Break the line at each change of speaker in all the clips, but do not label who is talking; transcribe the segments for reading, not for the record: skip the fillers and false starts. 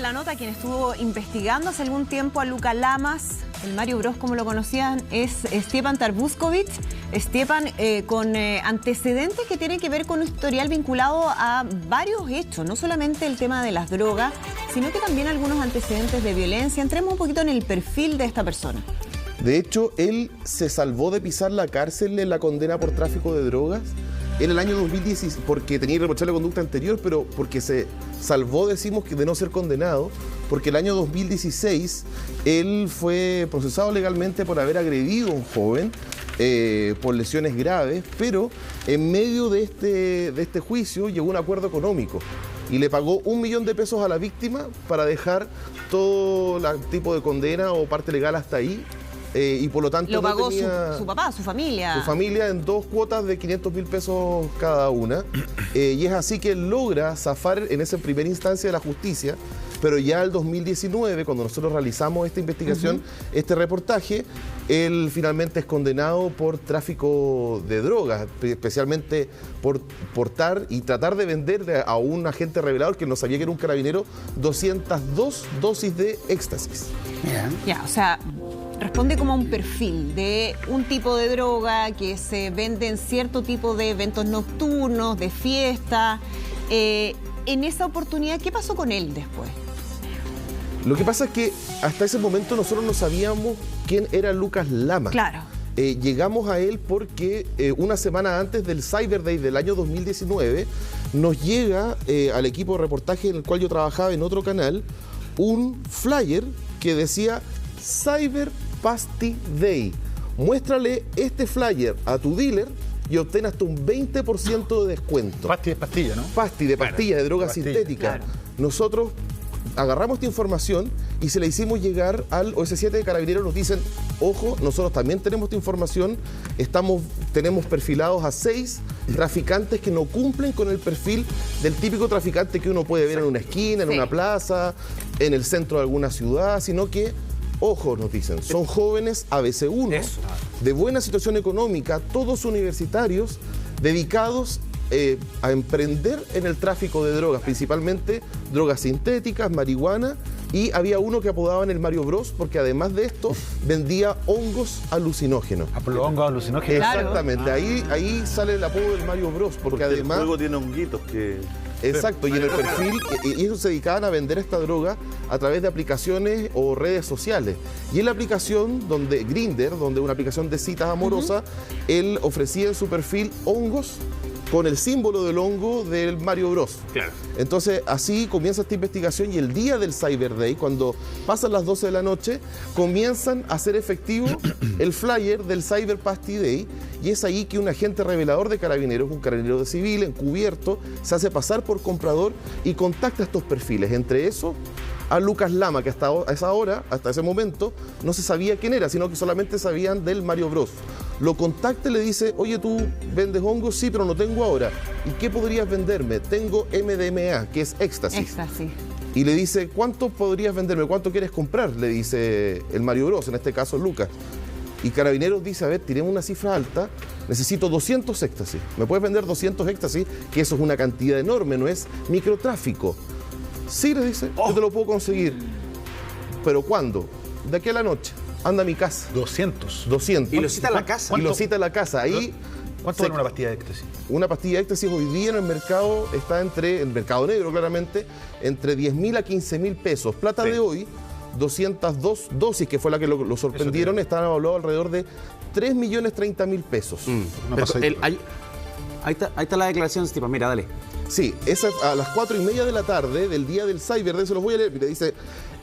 en la nota, quien estuvo investigando hace algún tiempo a Lucas Lamas, el Mario Bros, como lo conocían, es Stjepan Tarbuskovic. Stjepan con antecedentes que tienen que ver con un historial vinculado a varios hechos, no solamente el tema de las drogas, sino que también algunos antecedentes de violencia. Entremos un poquito en el perfil de esta persona.
De hecho, él se salvó de pisar la cárcel en la condena por tráfico de drogas en el año 2016, porque tenía irreprochable conducta anterior, pero porque se salvó, decimos, de no ser condenado, porque el año 2016 él fue procesado legalmente por haber agredido a un joven por lesiones graves, pero en medio de este juicio llegó un acuerdo económico y le pagó $1 millón a la víctima para dejar todo tipo de condena o parte legal hasta ahí. Y por lo tanto
lo pagó su papá, su familia.
Su familia en 2 cuotas de $500.000 cada una. Y es así que él logra zafar en esa primera instancia de la justicia. Pero ya el 2019, cuando nosotros realizamos esta investigación, este reportaje, él finalmente es condenado por tráfico de drogas, especialmente por portar y tratar de vender a un agente revelador que no sabía que era un carabinero 202 dosis de éxtasis.
Ya, o sea, responde como a un perfil de un tipo de droga que se vende en cierto tipo de eventos nocturnos, de fiesta. En esa oportunidad, ¿qué pasó con él después?
Lo que pasa es que hasta ese momento nosotros no sabíamos quién era Lucas Lamas.
Claro.
Llegamos a él porque una semana antes del Cyber Day del año 2019 nos llega al equipo de reportaje en el cual yo trabajaba en otro canal un flyer que decía Cyber Pasty Day. Muéstrale este flyer a tu dealer y obtén hasta un 20% de descuento.
Pasty de pastilla, ¿no?
Pasty de pastilla, de droga sintética.
Claro.
Nosotros agarramos esta información y se la hicimos llegar al OS7 de Carabineros. Nos dicen, ojo, nosotros también tenemos esta información, tenemos perfilados a 6 traficantes que no cumplen con el perfil del típico traficante que uno puede ver en una esquina, en una plaza, en el centro de alguna ciudad, sino que, ojo, nos dicen, son jóvenes ABC1, de buena situación económica, todos universitarios, dedicados a emprender en el tráfico de drogas, principalmente drogas sintéticas, marihuana, y había uno que apodaban el Mario Bros porque además de esto vendía hongos alucinógenos.
Los hongos alucinógenos.
Exactamente, ahí sale el apodo del Mario Bros porque además
el juego tiene honguitos que...
Exacto, y en el perfil, y ellos se dedicaban a vender esta droga a través de aplicaciones o redes sociales. Y en la aplicación, Grindr, donde una aplicación de citas amorosas, él ofrecía en su perfil hongos con el símbolo del hongo del Mario Bros. Claro. Entonces, así comienza esta investigación y el día del Cyber Day, cuando pasan las 12 de la noche, comienzan a hacer efectivo el flyer del Cyber Pasty Day y es ahí que un agente revelador de Carabineros, un carabinero de civil encubierto, se hace pasar por comprador y contacta estos perfiles. Entre eso, a Lucas Lama, que hasta esa hora, hasta ese momento, no se sabía quién era, sino que solamente sabían del Mario Bros. Lo contacta y le dice, oye, ¿tú vendes hongos? Sí, pero no tengo ahora. ¿Y qué podrías venderme? Tengo MDMA, que es éxtasis.
Éxtasis.
Y le dice, ¿cuánto podrías venderme? ¿Cuánto quieres comprar? Le dice el Mario Bros, en este caso Lucas. Y Carabineros dice, a ver, tiremos una cifra alta, necesito 200 éxtasis. ¿Me puedes vender 200 éxtasis? Que eso es una cantidad enorme, no es microtráfico. Sí, le dice, yo te lo puedo conseguir. ¿Pero cuándo? De aquí a la noche. Anda a mi casa.
200.
Y
lo cita a la casa.
Y lo cita a la casa. Ahí,
¿cuánto vale una pastilla de éxtasis?
Una pastilla de éxtasis hoy día en el mercado está en el mercado negro claramente, entre 10.000 a 15.000 pesos. Plata de hoy, 202 dosis, que fue la que lo sorprendieron, estaban evaluados alrededor de 3.030.000 pesos.
Ahí está la declaración, Stjepan, mira, dale.
Sí, esa a las 4:30 de la tarde del día del Cyber Day, se los voy a leer. Mira, dice,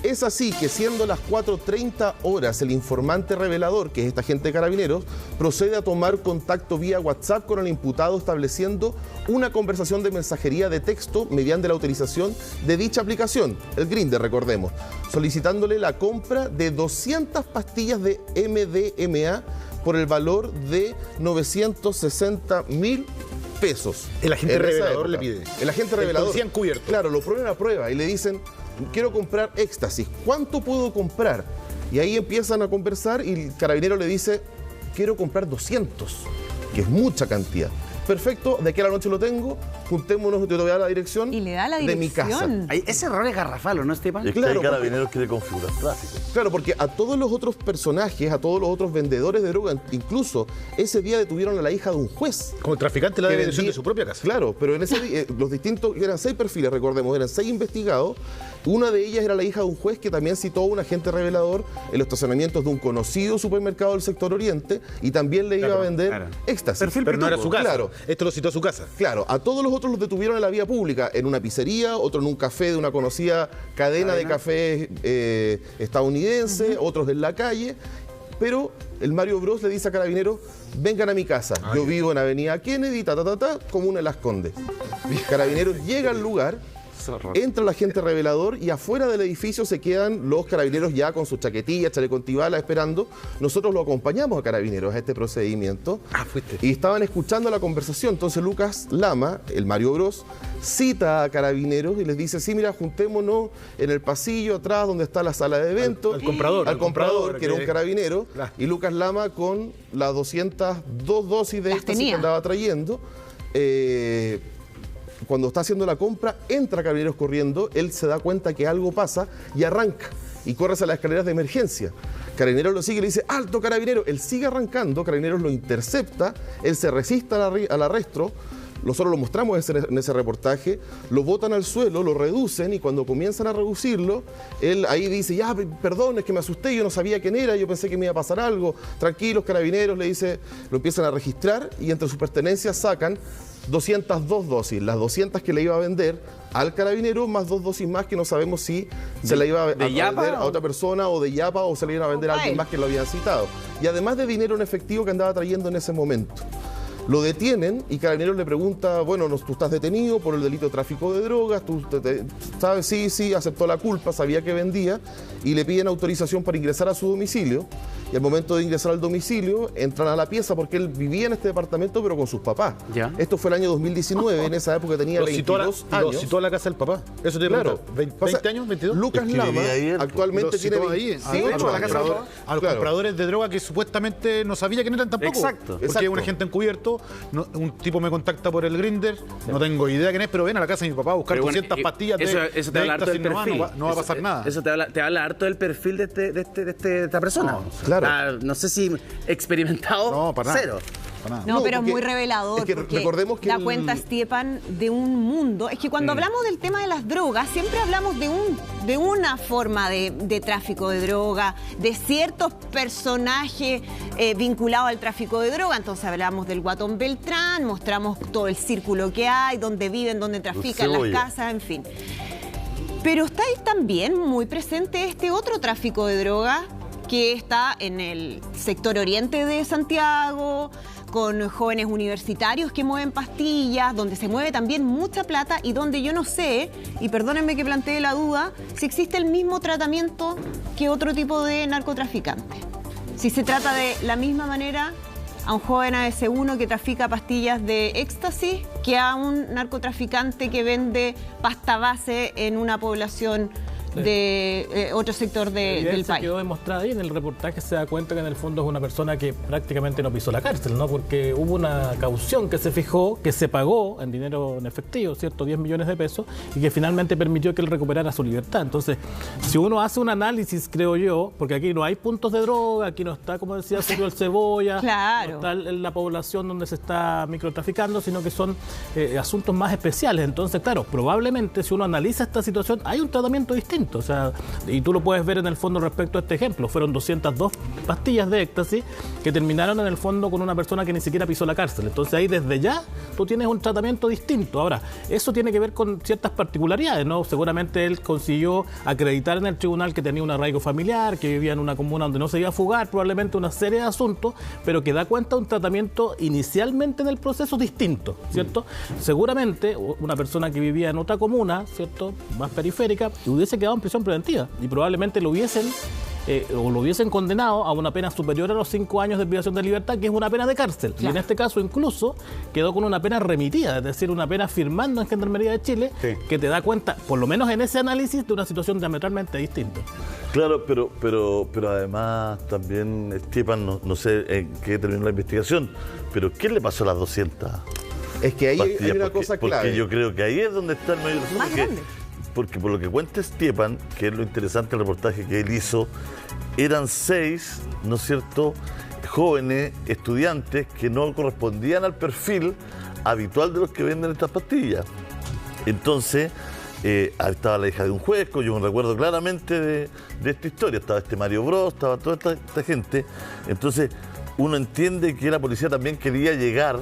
es así que siendo las 4:30 horas, el informante revelador, que es esta agente de Carabineros, procede a tomar contacto vía WhatsApp con el imputado estableciendo una conversación de mensajería de texto mediante la autorización de dicha aplicación, el Grindr, recordemos, solicitándole la compra de 200 pastillas de MDMA por el valor de 960.000 pesos.
El agente revelador le pide.
El agente revelador.
El policía encubierto.
Claro, lo ponen a prueba y le dicen, quiero comprar éxtasis, ¿cuánto puedo comprar? Y ahí empiezan a conversar y el carabinero le dice, quiero comprar 200, que es mucha cantidad. perfecto, de aquí a la noche lo tengo, juntémonos, te voy a dar la dirección,
Y le da la
de mi casa.
dirección.
Ese error es garrafal, ¿o no, Esteban?
Es que
Claro,
hay carabineros que le configuran tráfico.
Claro, porque a todos los otros personajes, a todos los otros vendedores de droga, incluso ese día detuvieron a la hija de un juez.
Como el traficante, la
que
dirección
vendía-
de su propia casa.
Claro, pero en ese día, los distintos, eran 6 perfiles, recordemos, eran 6 investigados. Una de ellas era la hija de un juez que también citó a un agente revelador en los estacionamientos de un conocido supermercado del sector oriente y también le iba a vender
claro.
éxtasis.
Pero no era su casa.
Claro.
Esto lo citó a su casa.
Claro, a todos los otros los detuvieron en la vía pública, en una pizzería, otro en un café de una conocida cadena de cafés estadounidense, otros en la calle, pero el Mario Bros le dice a Carabineros, vengan a mi casa, yo vivo en Avenida Kennedy, comuna de Las Condes. Carabineros llega al lugar, entra el agente revelador y afuera del edificio se quedan los carabineros ya con sus chaquetillas, chaleco antibala esperando. Nosotros lo acompañamos a Carabineros a este procedimiento.
Fuiste.
Y estaban escuchando la conversación. Entonces Lucas Lama, el Mario Bros, cita a Carabineros y les dice, sí, mira, juntémonos en el pasillo atrás donde está la sala de eventos.
Al comprador.
Al comprador, que era un carabinero.
Claro.
Y Lucas Lama con las 202 dosis de
Las
éxtasis
tenía.
que andaba trayendo. Cuando está haciendo la compra, entra Carabineros corriendo, él se da cuenta que algo pasa y arranca y corre hacia las escaleras de emergencia. Carabineros lo sigue y le dice, ¡alto, Carabinero! Él sigue arrancando, Carabineros lo intercepta, él se resiste al arresto, nosotros lo mostramos en ese reportaje, lo botan al suelo, lo reducen y cuando comienzan a reducirlo, él ahí dice, ya, perdón, es que me asusté, yo no sabía quién era, yo pensé que me iba a pasar algo. Tranquilos, Carabineros, le dice, lo empiezan a registrar y entre sus pertenencias sacan 202 dosis, las 200 que le iba a vender al carabinero, más 2 dosis más que no sabemos si se la iba a vender a otra persona o de yapa o se le iban a vender a alguien más que lo habían citado. Y además de dinero en efectivo que andaba trayendo en ese momento. Lo detienen y Carabineros le pregunta, bueno, tú estás detenido por el delito de tráfico de drogas, tú sabes, sí, aceptó la culpa, sabía que vendía y le piden autorización para ingresar a su domicilio. Y al momento de ingresar al domicilio, entran a la pieza porque él vivía en este departamento pero con sus papás.
Ya.
Esto fue el año 2019, en esa época tenía 22 años.
Lo citó a la casa del papá. Eso te
Claro.
pregunto. ¿20 años? ¿22?
Lucas
Es que
Lama
vivía ahí él.
actualmente
Lo
tiene
citó ahí,
28
a la casa
años.
del papá. A los
Claro.
compradores de droga que supuestamente no sabía quién eran tampoco.
Exacto.
Porque
Exacto.
un agente encubierto, un tipo me contacta por el Grindr, no tengo idea quién es, pero ven a la casa de mi papá a buscar
Pero bueno,
200 pastillas
eso te habla harto del
éxtasis nomás,
perfil.
no va a pasar nada.
Eso te habla harto del perfil de esta persona.
Claro.
No sé si experimentado,
No, para nada.
cero.
Para nada.
No,
No,
pero es
porque-
muy revelador.
es que
porque
recordemos que
da
el-
cuenta Stiepan de un mundo. Es que cuando hablamos del tema de las drogas, siempre hablamos de una forma de tráfico de droga, de ciertos personajes vinculados al tráfico de droga. Entonces hablamos del Guatón Beltrán, mostramos todo el círculo que hay, dónde viven, dónde trafican, las
Cebolla.
casas, en fin. Pero está ahí también muy presente este otro tráfico de droga que está en el sector oriente de Santiago, con jóvenes universitarios que mueven pastillas, donde se mueve también mucha plata y donde yo no sé, y perdónenme que plantee la duda, si existe el mismo tratamiento que otro tipo de narcotraficante. Si se trata de la misma manera a un joven AS1 que trafica pastillas de éxtasis que a un narcotraficante que vende pasta base en una población de otro sector del país.
Quedó demostrada ahí en el reportaje, se da cuenta que en el fondo es una persona que prácticamente no pisó la cárcel, ¿no? Porque hubo una caución que se fijó, que se pagó en dinero en efectivo, ¿cierto? 10 millones de pesos, y que finalmente permitió que él recuperara su libertad. Entonces, si uno hace un análisis, creo yo, porque aquí no hay puntos de droga, aquí no está, como decía Sergio, el Cebolla,
Claro.
no está la población donde se está microtraficando, sino que son asuntos más especiales. Entonces, claro, probablemente si uno analiza esta situación, hay un tratamiento distinto. O sea, y tú lo puedes ver en el fondo respecto a este ejemplo. Fueron 202 pastillas de éxtasis que terminaron en el fondo con una persona que ni siquiera pisó la cárcel. Entonces ahí desde ya tú tienes un tratamiento distinto. Ahora, eso tiene que ver con ciertas particularidades, ¿no? Seguramente él consiguió acreditar en el tribunal que tenía un arraigo familiar, que vivía en una comuna donde no se iba a fugar, probablemente una serie de asuntos, pero que da cuenta de un tratamiento inicialmente en el proceso distinto, ¿cierto? Seguramente una persona que vivía en otra comuna, ¿cierto?, más periférica, hubiese quedado en prisión preventiva y probablemente lo hubiesen condenado a una pena superior a los 5 años de privación de libertad, que es una pena de cárcel.
Claro.
Y en este caso incluso quedó con una pena remitida, es decir, una pena firmando en Gendarmería de Chile,
Sí.
que te da cuenta, por lo menos en ese análisis, de una situación diametralmente distinta.
Claro, pero además también, Stiepan, no sé en qué terminó la investigación, pero ¿qué le pasó a las 200
Es que ahí
pastillas,
hay una
porque,
cosa clave.
porque yo creo que ahí es donde está el mayor asunto,
Más grande.
porque por lo que cuenta Stepan, que es lo interesante del reportaje que él hizo, eran 6, ¿no es cierto?, jóvenes estudiantes que no correspondían al perfil habitual de los que venden estas pastillas. Entonces, estaba la hija de un juez, yo me recuerdo claramente de esta historia, estaba este Mario Bros, estaba toda esta gente. Entonces, uno entiende que la policía también quería llegar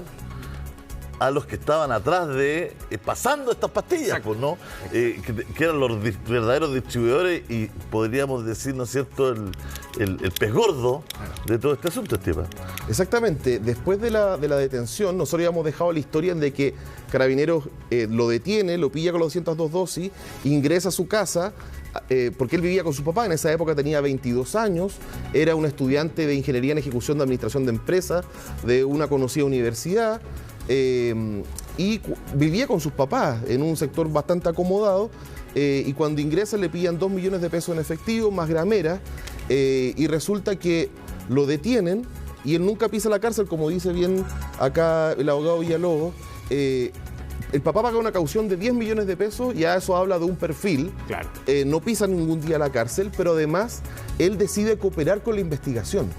a los que estaban atrás de pasando estas pastillas, pues, ¿no? Que eran los verdaderos distribuidores y podríamos decir, ¿no es cierto?, el pez gordo de todo este asunto, Esteban.
Exactamente. Después de la detención, nosotros habíamos dejado la historia de que Carabineros lo detiene, lo pilla con las 202 dosis, ingresa a su casa, porque él vivía con su papá, en esa época tenía 22 años, era un estudiante de Ingeniería en Ejecución de Administración de Empresas de una conocida universidad, y vivía con sus papás en un sector bastante acomodado, y cuando ingresa le pillan 2 millones de pesos en efectivo, más gramera, y resulta que lo detienen y él nunca pisa la cárcel, como dice bien acá el abogado Villalobos. El papá paga una caución de 10 millones de pesos, ya eso habla de un perfil.
Claro.
No pisa ningún día la cárcel, pero además él decide cooperar con la investigación.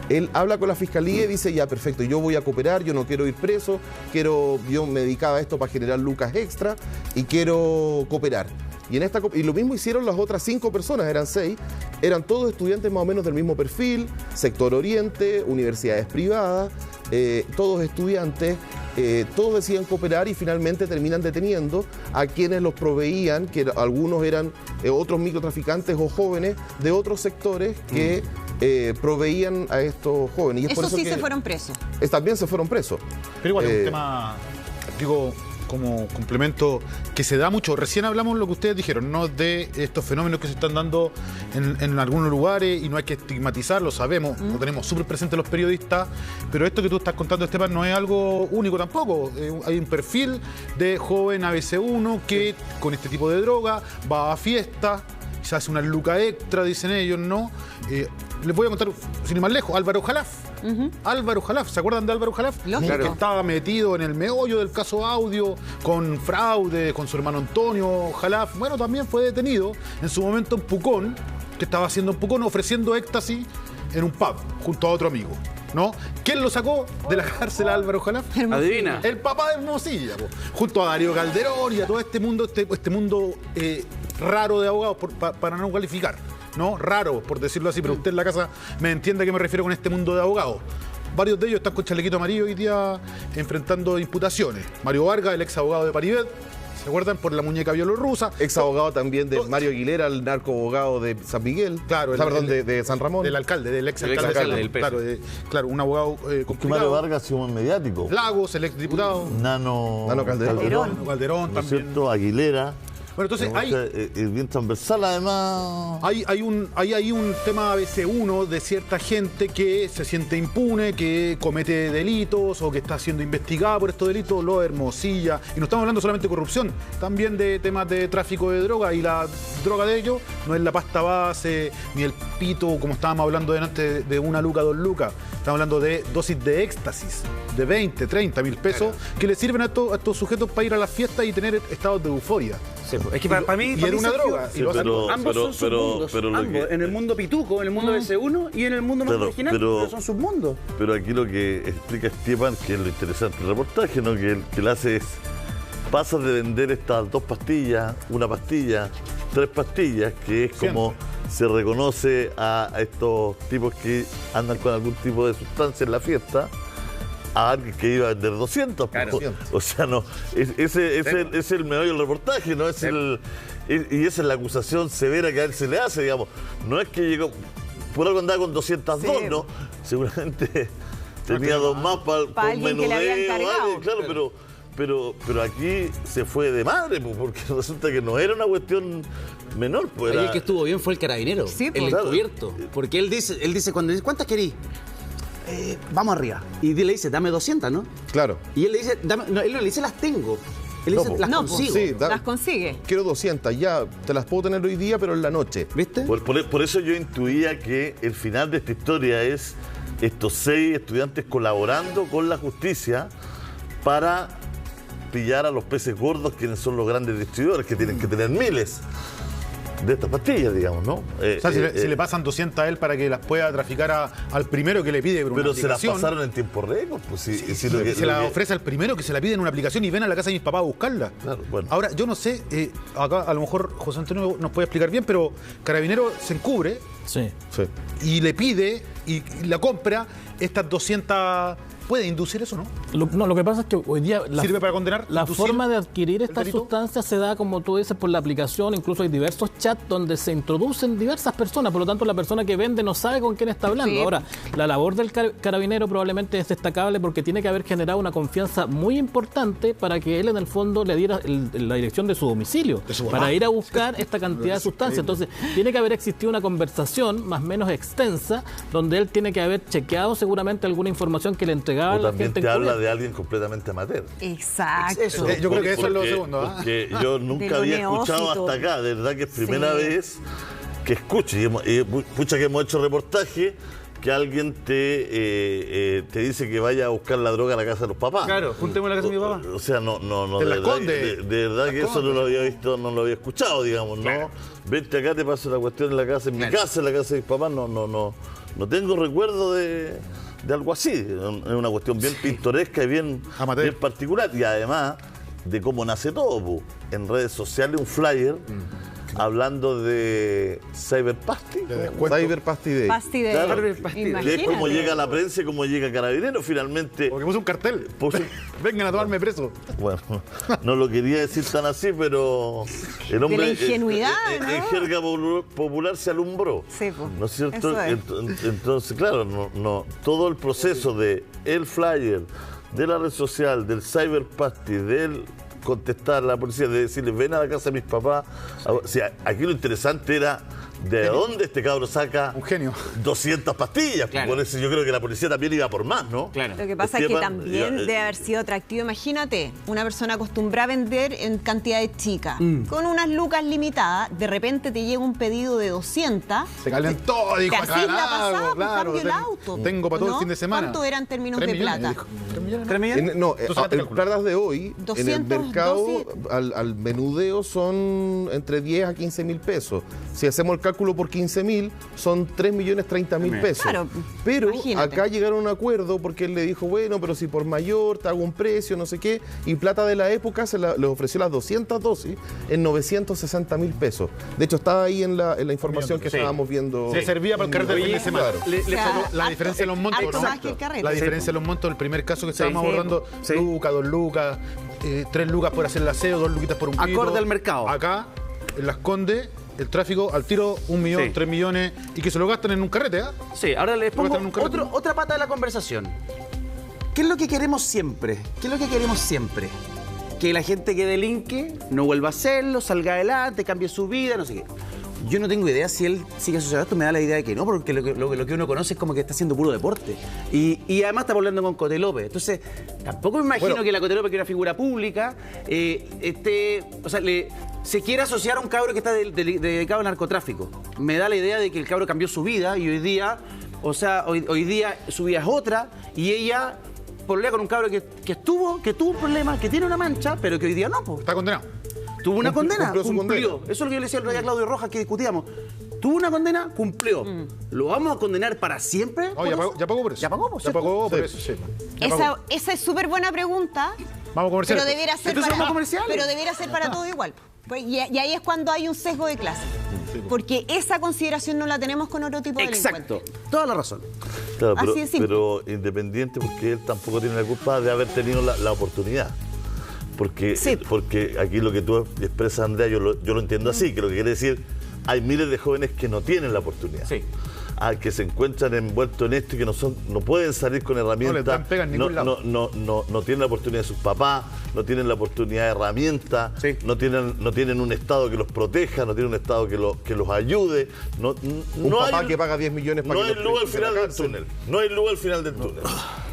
Él habla con la fiscalía y dice, ya, perfecto, yo voy a cooperar, yo no quiero ir preso, yo me dedicaba a esto para generar lucas extra y quiero cooperar. Y lo mismo hicieron las otras 5 personas, eran 6, eran todos estudiantes más o menos del mismo perfil, sector oriente, universidades privadas, todos estudiantes, todos deciden cooperar y finalmente terminan deteniendo a quienes los proveían, que algunos eran otros microtraficantes o jóvenes de otros sectores que proveían a estos jóvenes. Y es por eso
sí
que
se fueron presos.
También se fueron presos.
Pero igual es un tema, digo, como complemento que se da mucho. Recién hablamos lo que ustedes dijeron, ¿no?, de estos fenómenos que se están dando en algunos lugares y no hay que estigmatizarlo, sabemos, lo tenemos súper presente los periodistas, pero esto que tú estás contando, Esteban, no es algo único tampoco. Hay un perfil de joven ABC1 que con este tipo de droga va a fiestas, se hace una luca extra, dicen ellos, ¿no? Les voy a contar, sin ir más lejos, Álvaro Jalaf. Álvaro Jalaf, ¿se acuerdan de Álvaro Jalaf?
Lógico.
Que estaba metido en el meollo del caso Audio, con fraude, con su hermano Antonio Jalaf. Bueno, también fue detenido en su momento en Pucón, que estaba haciendo en Pucón, ofreciendo éxtasis en un pub, junto a otro amigo, ¿no? ¿Quién lo sacó de la cárcel a Álvaro Jalaf?
Adivina.
El papá de Hermosilla, po, junto a Darío Calderón y a todo este mundo, raro de abogados, para no calificar, ¿no? Raro, por decirlo así, pero usted en la casa me entiende a qué me refiero con este mundo de abogados. Varios de ellos están con chalequito amarillo hoy día enfrentando imputaciones. Mario Vargas, el ex abogado de Paribet, ¿se acuerdan? Por la muñeca bielorrusa.
Ex abogado también de Mario Aguilera, el narco abogado de San Miguel.
Claro,
de San Ramón.
Del alcalde, del ex
Del
alcalde.
del peso.
Claro, un abogado
Que
complicado.
Mario Vargas ha sido muy mediático.
Lagos, el ex diputado.
Nano
Calderón.
Calderón
¿no es
también.
cierto? Aguilera.
Bueno, entonces
Es bien transversal, además.
Hay un tema ABC1 de cierta gente que se siente impune, que comete delitos o que está siendo investigada por estos delitos, lo de Hermosilla. Y no estamos hablando solamente de corrupción, también de temas de tráfico de droga. Y la droga de ellos no es la pasta base ni el pito, como estábamos hablando delante, de 1 luca, 2 lucas. Estamos hablando de dosis de éxtasis de 20, 30 mil pesos que le sirven a estos sujetos para ir a las fiestas y tener estados de euforia.
Sí, es que para mí...
Y era una droga.
Sí,
y lo hacen
Ambos son submundos.
pero lo
ambos,
que-
en el mundo pituco, en el mundo BC1 y en el mundo más
Claro,
original,
pero-
son submundos.
Pero aquí lo que explica Stepan, que es lo interesante del reportaje, ¿no? Que él hace es, pasa de vender estas 2 pastillas, 1 pastilla, 3 pastillas, que es como se reconoce a estos tipos que andan con algún tipo de sustancia en la fiesta, a alguien que iba a vender 200.
Claro.
O sea, no, ese es el meollo del reportaje, ¿no? Y esa es la acusación severa que a él se le hace, digamos. No es que llegó, por algo andaba con 202,
Sí.
¿no? Seguramente tenía 2 más para
alguien que le habían cargado.
Claro, pero aquí se fue de madre, pues, porque resulta que no era una cuestión menor. Pues
Ahí
era-
el que estuvo bien fue el carabinero,
Sí,
el
pues.
encubierto. Porque él dice cuando dice, ¿cuántas querís? Vamos arriba. Y le dice, dame 200, ¿no?
Claro.
Y él le dice, él no le dice, las tengo. Él le
No,
dice,
po.
las
No,
consigo.
Sí,
Las consigue.
Quiero 200, ya te las puedo tener hoy día, pero en la noche.
¿Viste?
Por eso yo intuía que el final de esta historia es estos 6 estudiantes colaborando con la justicia para pillar a los peces gordos, quienes son los grandes distribuidores, que tienen que tener miles de estas pastillas, digamos, ¿no?
O sea, si le pasan 200 a él para que las pueda traficar al primero que le pide por una
pero se las
aplicación.
pasaron en tiempo récord. Pues,
se la ofrece al primero que se la pide en una aplicación y ven a la casa de mis papás a buscarla.
Claro, bueno.
Ahora, yo no sé, acá a lo mejor José Antonio nos puede explicar bien, pero Carabinero se encubre
Sí.
y le pide y la compra estas 200... ¿Puede inducir eso, no?
Lo que pasa es que hoy día
¿Sirve para condenar?
la
¿Inducir
forma de adquirir estas
delito?
sustancias se da, como tú dices, por la aplicación. Incluso hay diversos chats donde se introducen diversas personas. Por lo tanto, la persona que vende no sabe con quién está hablando.
Sí.
Ahora, la labor del carabinero probablemente es destacable porque tiene que haber generado una confianza muy importante para que él, en el fondo, le diera la dirección de su domicilio
De su mamá.
para ir a buscar esta cantidad de sustancias. Entonces, tiene que haber existido una conversación más o menos extensa donde él tiene que haber chequeado seguramente alguna información que le entregaba
O
a la
también
gente
te habla
encubierta.
de alguien completamente amateur.
Exacto.
Eso.
Yo creo que eso es lo segundo.
Porque yo nunca
De lo
había escuchado
neófito.
hasta acá, de verdad que es primera
Sí.
vez que escucho. Pucha que hemos hecho reportaje que alguien te dice que vaya a buscar la droga a la casa de los papás.
Claro, juntemos la casa de mi papá.
O sea, no,
Te
de
la
verdad,
esconde.
de verdad que eso no lo había visto, no lo había escuchado, digamos, ¿no? Vente acá, te paso la cuestión en la casa, en mi casa, en la casa de mis papás, no tengo recuerdo de algo así. Es una cuestión bien pintoresca y bien
Amateur.
particular. Y además de cómo nace todo, po. En redes sociales un flyer hablando de Cyber Pasty.
De descuento.
Cyber Pasty Day.
Pasti de...
Claro,
Imagínate.
que es como llega la prensa y como llega Carabinero finalmente.
Porque puso un cartel.
Puso-
Vengan a tomarme preso.
Bueno, no lo quería decir tan así, pero el hombre
De la ingenuidad,
en
¿no?
jerga popular se alumbró.
Sí, pues,
¿No es cierto?
eso es.
Entonces, claro, todo el proceso de el flyer, de la red social, del Cyber Pasty, del contestar a la policía, de decirles ven a la casa de mis papás. O sea, aquí lo interesante era de dónde este cabro saca
Un genio.
200 pastillas.
Claro.
Por eso yo creo que la policía también iba por más, ¿no?
Claro.
Lo que pasa es que
Esteban,
también debe haber sido atractivo. Imagínate, una persona acostumbrada a vender en cantidades chicas, con unas lucas limitadas, de repente te llega un pedido de 200.
Se calentó, dijo.
Te hacís la
"Acá
pasada,
hago,
pues, cambio el auto.
Tengo para todo
¿No?
el fin de semana.
¿Cuánto era en términos
3
de
millones,
plata?
dijo. 3 millones.
¿3 millones?
No,
Tú sacaste
en
cálculo.
platas de hoy, en el
200
mercado,
dosis.
al menudeo son entre 10 a 15 mil pesos. Si hacemos el cálculo por 15 mil, son 3.030.000 pesos.
Claro,
pero
imagínate.
acá llegaron a un acuerdo porque él le dijo, bueno, pero si por mayor te hago un precio, no sé qué, y plata de la época les ofreció las 200 dosis en 960.000 pesos. De hecho, estaba ahí en la información que
Sí.
estábamos viendo.
Se servía para el carrete del fin de semana.
Claro.
Le
O sea,
faltó-
La diferencia de los montos,
harto
¿no?
más que el carrete.
La diferencia de los montos del primer caso que estábamos
Sí.
abordando,
Sí.
lucas, 2 lucas, 3 lucas por hacer el aseo, 2 luquitas por un pito.
Acorde al mercado.
Acá, en Las Condes, el tráfico al tiro, 1 millón,
Sí.
3 millones, y que se lo gastan en un carrete, ¿ah?
Sí, ahora les
Voy a
pongo
estar en un carrete.
otra pata de la conversación. ¿Qué es lo que queremos siempre? ¿Qué es lo que queremos siempre? Que la gente que delinque no vuelva a hacerlo, salga adelante, cambie su vida, no sé qué. Yo no tengo idea si él sigue asociado a esto, me da la idea de que no, porque lo que uno conoce es como que está haciendo puro deporte. Y además está hablando con Cote López. Entonces, tampoco me imagino
Bueno.
que la Cote López, que es una figura pública, se quiera asociar a un cabro que está dedicado al narcotráfico. Me da la idea de que el cabro cambió su vida y hoy día, hoy día su vida es otra y ella pololea con un cabro que tuvo un problema, que tiene una mancha, pero que hoy día no, po.
Está condenado.
Tuvo una condena,
cumplió su
cumplió.
condena.
Eso es lo que yo le decía al Rey Claudio Rojas que discutíamos. Tuvo una condena, cumplió. ¿Lo vamos a condenar para siempre?
No, ya pagó por eso.
Ya pagó, por
Ya
cierto.
pagó por
Sí.
eso, sí. Ya pagó.
Esa es súper buena pregunta,
Vamos a comercial.
pero debiera ser
Entonces vamos a comerciales.
pero debiera ser para todo igual. Pues, y ahí es cuando hay un sesgo de clase. Porque esa consideración no la tenemos con otro tipo de
Exacto.
delincuente.
Toda la razón.
Claro,
Así de simple.
pero independiente porque él tampoco tiene la culpa de haber tenido la oportunidad. Porque,
Sí.
porque aquí lo que tú expresas, Andrea, yo lo entiendo así, que lo que quiere decir, hay miles de jóvenes que no tienen la oportunidad.
Sí.
Que se encuentran envueltos en esto y que no pueden salir con herramientas.
les dan pega en ningún lado.
No tienen la oportunidad de sus papás, no tienen la oportunidad de herramientas,
Sí.
no tienen un Estado que los proteja, no tienen un Estado que los ayude.
Un papá que paga 10 millones para
no
que
hay
los
luz al
echen de la
final del
cárcel.
túnel. No hay luz al final del túnel.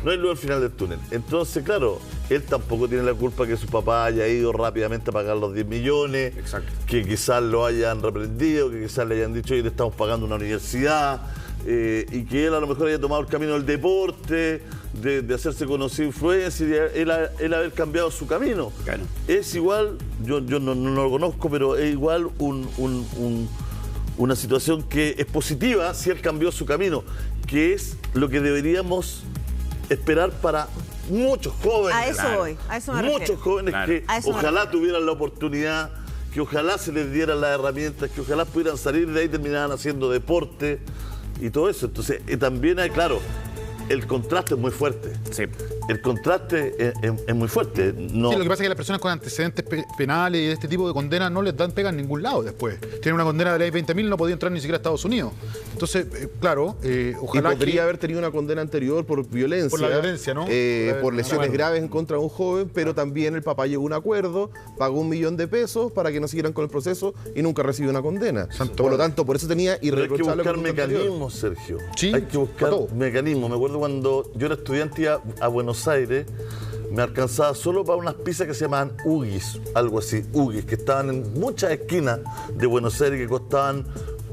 no hay luz al final del túnel. Entonces, claro, él tampoco tiene la culpa que su papá haya ido rápidamente a pagar los 10 millones,
Exacto.
que quizás lo hayan reprendido, que quizás le hayan dicho, oye, te estamos pagando una universidad, y que él a lo mejor haya tomado el camino del deporte, de hacerse conocido influencer, y él haber cambiado su camino.
Claro.
Es igual, yo no lo conozco, pero es igual una situación que es positiva si él cambió su camino, que es lo que deberíamos esperar para muchos jóvenes.
A eso voy, a eso me refiero.
Muchos jóvenes que
A eso me
ojalá tuvieran la oportunidad, que ojalá se les dieran las herramientas, que ojalá pudieran salir de ahí y terminaran haciendo deporte y todo eso. Entonces, también hay, claro, el contraste es muy fuerte.
Sí.
El contraste es muy fuerte. No,
Sí, lo que pasa es que las personas con antecedentes penales y de este tipo de condenas no les dan pega en ningún lado después. Tienen una condena de ley 20.000, no podía entrar ni siquiera a Estados Unidos. Entonces, claro, ojalá
y podría haber tenido una condena anterior por violencia.
Por la violencia, ¿no?
Por lesiones graves en contra de un joven, pero también el papá llegó a un acuerdo, pagó $1 millón para que no siguieran con el proceso y nunca recibió una condena. Por lo tanto, por eso tenía
Pero hay que
irreprochable
buscar
conducta anterior.
mecanismos, Sergio.
Sí,
hay que buscar
para todo.
mecanismos. Me acuerdo cuando yo era estudiante iba a Buenos Aires, me alcanzaba solo para unas pizzas que se llamaban Ugis, algo así, Ugis, que estaban en muchas esquinas de Buenos Aires, que costaban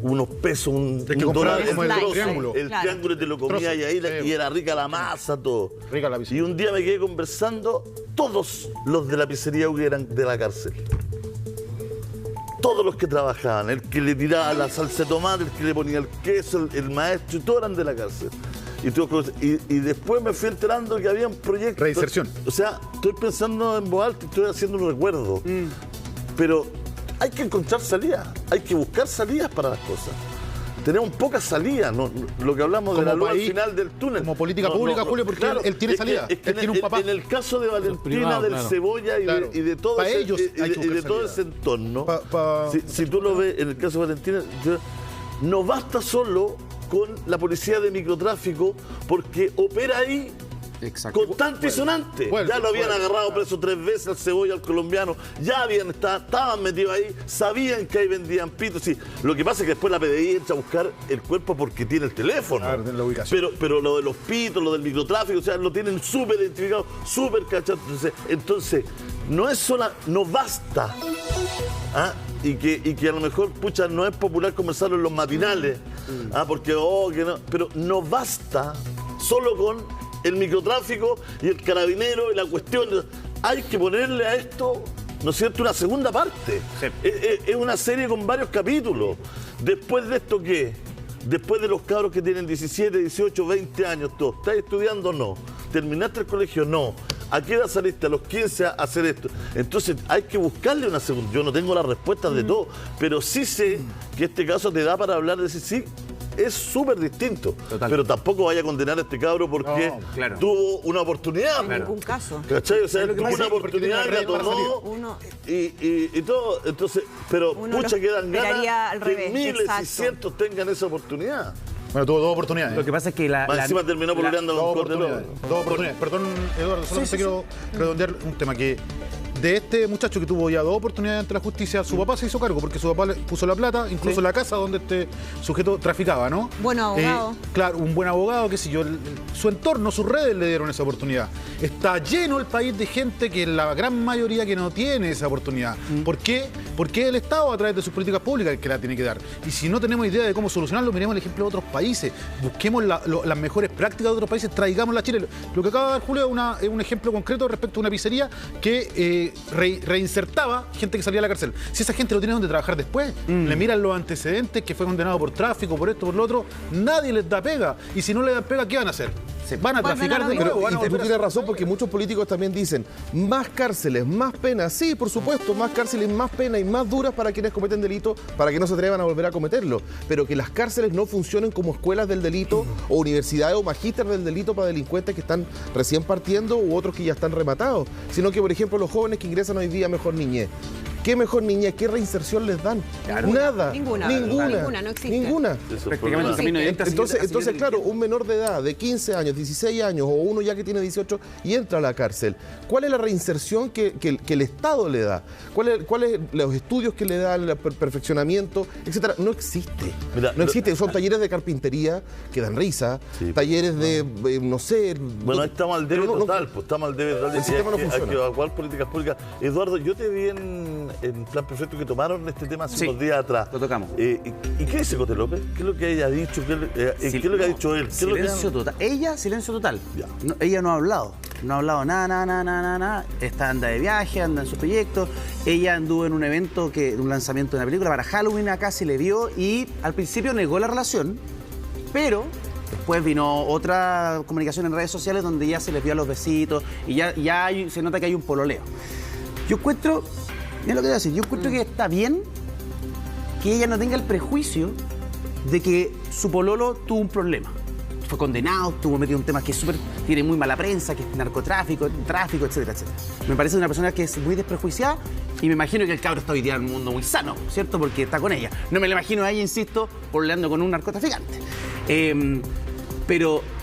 unos pesos, un
que
dólar
comprabas como el
trozo,
triángulo.
el
Claro.
triángulo te lo comías
Trozo.
y ahí y era rica la masa, todo.
Rica la pizza.
Y un día me quedé conversando, todos los de la pizzería Ugis eran de la cárcel. Todos los que trabajaban, el que le tiraba la salsa de tomate, el que le ponía el queso, el maestro, y todos eran de la cárcel. Y después me fui enterando que había un proyecto.
Reinserción.
O sea, estoy pensando en voz alta y estoy haciendo un recuerdo. Pero hay que encontrar salidas, hay que buscar salidas para las cosas. Tenemos pocas salidas, ¿no? Lo que hablamos de
Como
la luz al
país,
final del túnel.
como política pública, Julio, porque él tiene
es que-
salida.
es que
Él tiene un papá.
En el caso de Valentina,
privado,
del
claro.
Cebolla
Claro.
y de todo
Pa'
ese,
ellos hay que
y de
buscar
todo
salida.
ese entorno,
Pa-
si tú lo ves en el caso de Valentina, no basta solo con la policía de microtráfico porque opera ahí
Exacto.
constante y sonante.
Vuelve,
Ya lo habían
vuelve.
agarrado preso 3 veces al Cebolla, al colombiano, ya estaban metidos ahí, sabían que ahí vendían pitos. Sí. Lo que pasa es que después la PDI entra a buscar el cuerpo porque tiene el teléfono.
Claro, tiene la ubicación.
Pero lo de los pitos, lo del microtráfico, o sea, lo tienen súper identificado, súper cachado. Entonces, no basta. ¿Ah? Y que a lo mejor, pucha, no es popular conversarlo en los matinales, porque, que no, pero no basta solo con el microtráfico y el carabinero y la cuestión. Hay que ponerle a esto, ¿no es cierto?, una segunda parte.
Sí.
Es una serie con varios capítulos. Después de esto, ¿qué? Después de los cabros que tienen 17, 18, 20 años, todos, ¿estás estudiando o no? ¿Terminaste el colegio? No. ¿A qué edad saliste? A los 15 a hacer esto. Entonces hay que buscarle una segunda. Yo no tengo las respuestas de todo, pero sí sé que este caso te da para hablar de decir, sí, es súper distinto.
Total.
Pero tampoco vaya a condenar a este cabro porque
No, claro.
tuvo una oportunidad.
En ningún caso.
¿Cachai? O sea,
Es lo que
tuvo
pasa,
una
porque tiene
oportunidad,
la
la
red para
tomó
Uno-
y todo. Entonces, pero
Uno
pucha
lo
quedan
esperaría
ganas
al
que
revés,
miles
exacto.
y cientos tengan esa oportunidad.
Bueno, tuvo 2 oportunidades.
Lo que pasa es que
Más encima terminó pololeando
Dos
con Cordeló.
oportunidades. 2 oportunidades. Perdón, Eduardo, solamente quiero redondear un tema que de este muchacho que tuvo ya 2 oportunidades ante la justicia, su papá se hizo cargo porque su papá le puso la plata, incluso la casa donde este sujeto traficaba, ¿no?
Buen abogado.
Claro, un buen abogado, qué sé yo. Su entorno, sus redes le dieron esa oportunidad. Está lleno el país de gente que la gran mayoría que no tiene esa oportunidad. ¿Por qué? Porque el Estado, a través de sus políticas públicas, el que la tiene que dar. Y si no tenemos idea de cómo solucionarlo, miremos el ejemplo de otros países. Busquemos las mejores prácticas de otros países, traigámoslas a Chile. Lo que acaba de dar Julio es un ejemplo concreto respecto a una pizzería que reinsertaba gente que salía de la cárcel. Si esa gente no tiene donde trabajar después, le miran los antecedentes, que fue condenado por tráfico, por esto, por lo otro, nadie les da pega. Y si no les dan pega, ¿qué van a hacer? Van a
Vuelven
traficar
a lo
de
mismo.
nuevo. van a
Y tú
volver a
tienes
hacer-
razón porque muchos políticos también dicen más cárceles, más penas. Sí, por supuesto, más cárceles, más penas y más duras para quienes cometen delito, para que no se atrevan a volver a cometerlo. Pero que las cárceles no funcionen como escuelas del delito o universidades o magísteres del delito para delincuentes que están recién partiendo u otros que ya están rematados. Sino que, por ejemplo, los jóvenes que ingresan hoy día a Mejor Niñez, ¿Qué mejor niñez? ¿Qué reinserción les dan? Nada.
Ninguna, no existe.
Ninguna.
Prácticamente el camino directo.
Entonces, claro, un menor de edad de 15 años, 16 años o uno ya que tiene 18 y entra a la cárcel, ¿cuál es la reinserción que el Estado le da? ¿Cuáles los estudios que le dan, el perfeccionamiento, etcétera? No existe.
Mira,
no existe. Son talleres de carpintería que dan risa,
Sí.
talleres de, no sé...
Bueno, ahí estamos al debe
pero
total, pues estamos al debe total.
El sistema no funciona.
Hay que evacuar políticas públicas. Eduardo, yo te vi en Plan Perfecto que tomaron este tema hace
Sí,
unos días atrás.
lo tocamos.
¿Y qué dice Cote López? ¿Qué es lo que ella ha dicho? ¿Qué es lo que ha dicho él? ¿Qué es lo que
Silencio total. Ella, silencio total.
Ya.
Ella no ha hablado. No ha hablado nada. Esta anda de viaje, anda en su proyecto. Ella anduvo en un evento, un lanzamiento de una película para Halloween, acá se le vio y al principio negó la relación, pero después vino otra comunicación en redes sociales donde ya se les vio a los besitos y ya se nota que hay un pololeo. Yo encuentro, mira lo que voy a decir, yo encuentro que está bien que ella no tenga el prejuicio de que su pololo tuvo un problema. Fue condenado, estuvo metido en temas que tiene muy mala prensa, que es narcotráfico, tráfico, etcétera. Me parece una persona que es muy desprejuiciada y me imagino que el cabro está hoy día en un mundo muy sano, ¿cierto? Porque está con ella. No me lo imagino a ella, insisto, pololeando con un narcotraficante.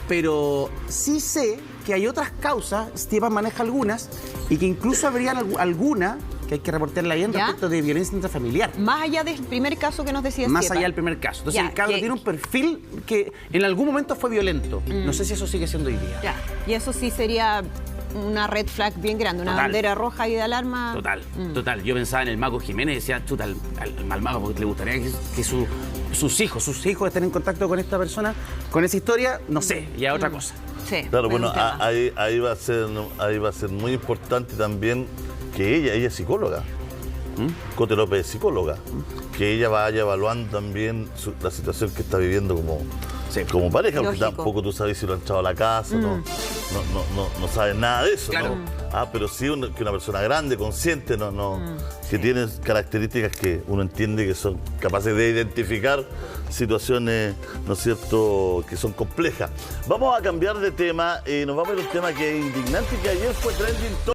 Pero sí sé que hay otras causas, Esteban maneja algunas, y que incluso habría alguna que hay que reportarla bien respecto de violencia intrafamiliar.
Más allá del primer caso que nos decía
Más
Esteban.
allá del primer caso. Entonces
Ya,
el cabro tiene un perfil que en algún momento fue violento. No sé si eso sigue siendo hoy día.
Ya, y eso sí sería una red flag bien grande, una
Total.
bandera roja y de alarma.
Total. Yo pensaba en el Mago Jiménez y decía, chuta, al Mago, porque le gustaría que sus hijos estén en contacto con esta persona, con esa historia, no sé, ya otra cosa.
Sí,
Claro,
buen
bueno,
tema.
ahí va a ser muy importante también que ella es psicóloga. Cote López es psicóloga. Que ella vaya evaluando también la situación que está viviendo como pareja, porque
Lógico.
tampoco tú sabes si lo han echado a la casa, no sabes nada de eso,
Claro.
¿no? Pero sí que una persona grande, consciente, que tiene características que uno entiende que son capaces de identificar situaciones, ¿no es cierto?, que son complejas. Vamos a cambiar de tema y nos vamos a ir a un tema que es indignante y que ayer fue trending.